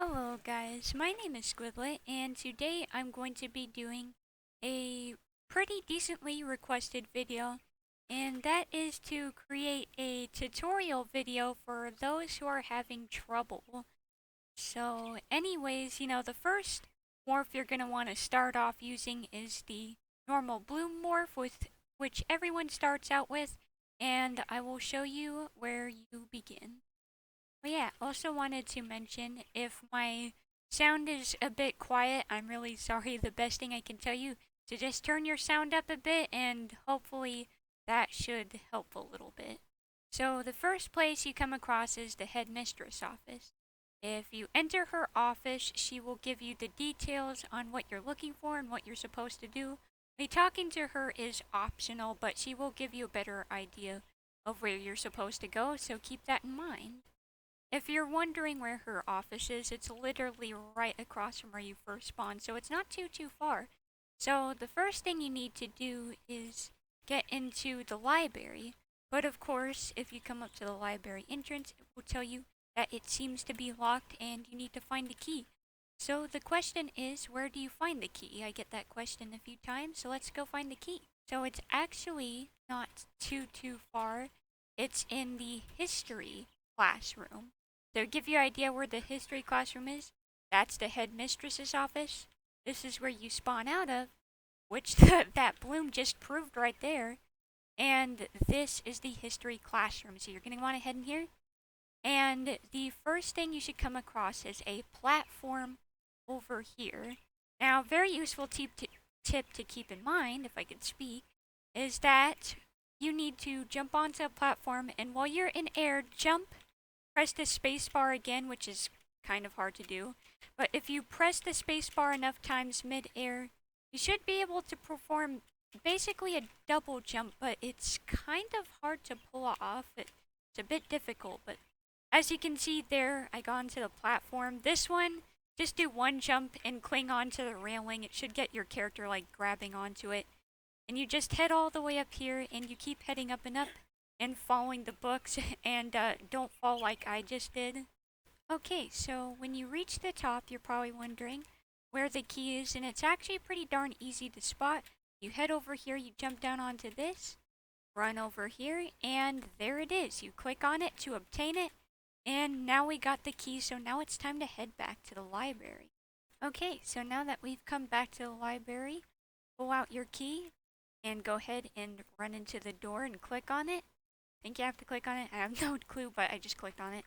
Hello guys, my name is Squidlet and today I'm going to be doing a pretty decently requested video, and that is to create a tutorial video for those who are having trouble. So anyways, the first morph you're going to want to start off using is the normal bloom morph, with which everyone starts out with, and I will show you where you begin. But yeah, also wanted to mention, if my sound is a bit quiet, I'm really sorry. The best thing I can tell you to just turn your sound up a bit, and hopefully that should help a little bit. So the first place you come across is the headmistress office. If you enter her office, she will give you the details on what you're looking for and what you're supposed to do. Talking to her is optional, but she will give you a better idea of where you're supposed to go, so keep that in mind. If you're wondering where her office is, it's literally right across from where you first spawned, so it's not too far. So the first thing you need to do is get into the library. But of course, if you come up to the library entrance, it will tell you that it seems to be locked and you need to find the key. So the question is, where do you find the key? I get that question a few times, so let's go find the key. So it's actually not too far. It's in the history classroom. So give you an idea where the history classroom is. That's the headmistress's office. This is where you spawn out of, which that bloom just proved right there. And this is the history classroom. So you're going to want to head in here. And the first thing you should come across is a platform over here. Now, very useful tip to keep in mind, if I could speak, is that you need to jump onto a platform, and while you're in air, press the space bar again, which is kind of hard to do. But if you press the space bar enough times mid-air, you should be able to perform basically a double jump, but it's kind of hard to pull off. It's a bit difficult, but as you can see there, I got onto the platform. This one, just do one jump and cling onto the railing. It should get your character like grabbing onto it. And you just head all the way up here, and you keep heading up and up and following the books, and don't fall like I just did. Okay, so when you reach the top, you're probably wondering where the key is, and it's actually pretty darn easy to spot. You head over here, you jump down onto this, run over here, and there it is. You click on it to obtain it, and now we got the key, so now it's time to head back to the library. Okay, so now that we've come back to the library, pull out your key and go ahead and run into the door and click on it. Think you have to click on it? I have no clue, but I just clicked on it.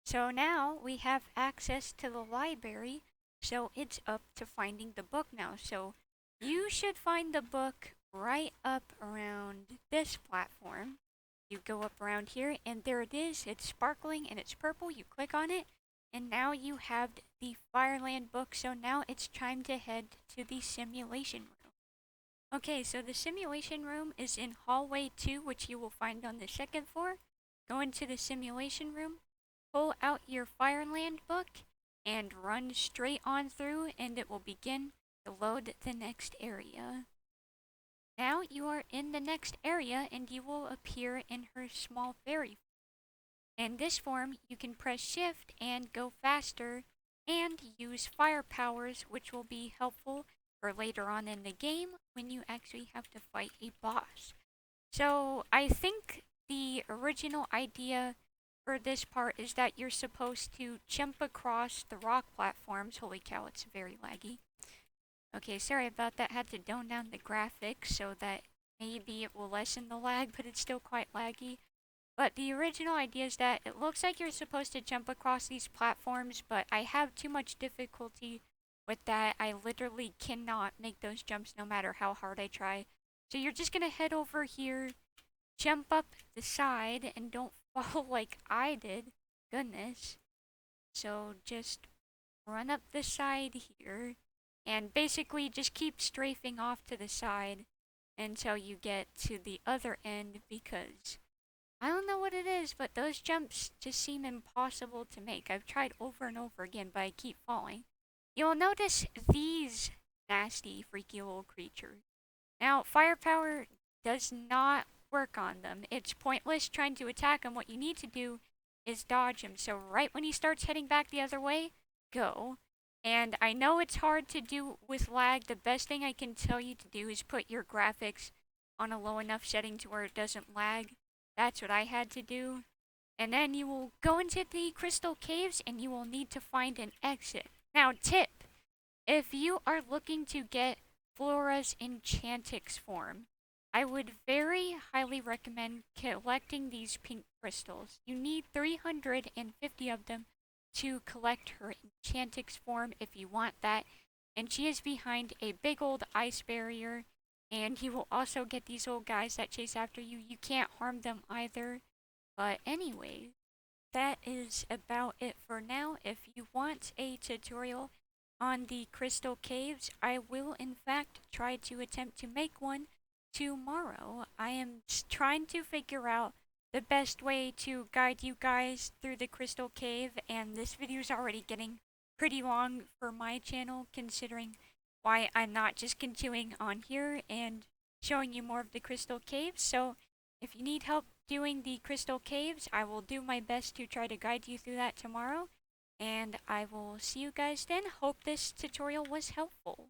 So now we have access to the library, so it's up to finding the book now. So you should find the book right up around this platform. You go up around here, and there it is. It's sparkling and it's purple. You click on it, and now you have the Fireland book. So now it's time to head to the simulation room. Okay, so the simulation room is in hallway 2, which you will find on the second floor. Go into the simulation room, pull out your Fireland book, and run straight on through, and it will begin to load the next area. Now you are in the next area, and you will appear in her small fairy. In this form, you can press shift and go faster, and use fire powers, which will be helpful for later on in the game when you actually have to fight a boss. So I think the original idea for this part is that you're supposed to jump across the rock platforms. Holy cow, it's very laggy. Okay, sorry about that. Had to tone down the graphics so that maybe it will lessen the lag, but it's still quite laggy. But the original idea is that it looks like you're supposed to jump across these platforms, but I have too much difficulty with that. I literally cannot make those jumps no matter how hard I try. So you're just gonna head over here, jump up the side, and don't fall like I did. Goodness. So just run up the side here, and basically just keep strafing off to the side until you get to the other end, because I don't know what it is, but those jumps just seem impossible to make. I've tried over and over again, but I keep falling. You'll notice these nasty, freaky little creatures. Now, firepower does not work on them. It's pointless trying to attack them. What you need to do is dodge him. So right when he starts heading back the other way, go. And I know it's hard to do with lag. The best thing I can tell you to do is put your graphics on a low enough setting to where it doesn't lag. That's what I had to do. And then you will go into the crystal caves and you will need to find an exit. Now, tip, if you are looking to get Flora's Enchantix form, I would very highly recommend collecting these pink crystals. You need 350 of them to collect her Enchantix form if you want that. And she is behind a big old ice barrier. And you will also get these old guys that chase after you. You can't harm them either. But anyway, that is about it for now. If you want a tutorial on the crystal caves, I will in fact try to attempt to make one tomorrow. I am trying to figure out the best way to guide you guys through the crystal cave, and this video is already getting pretty long for my channel considering why I'm not just continuing on here and showing you more of the crystal caves. So if you need help doing the crystal caves, I will do my best to try to guide you through that tomorrow. And I will see you guys then. Hope this tutorial was helpful.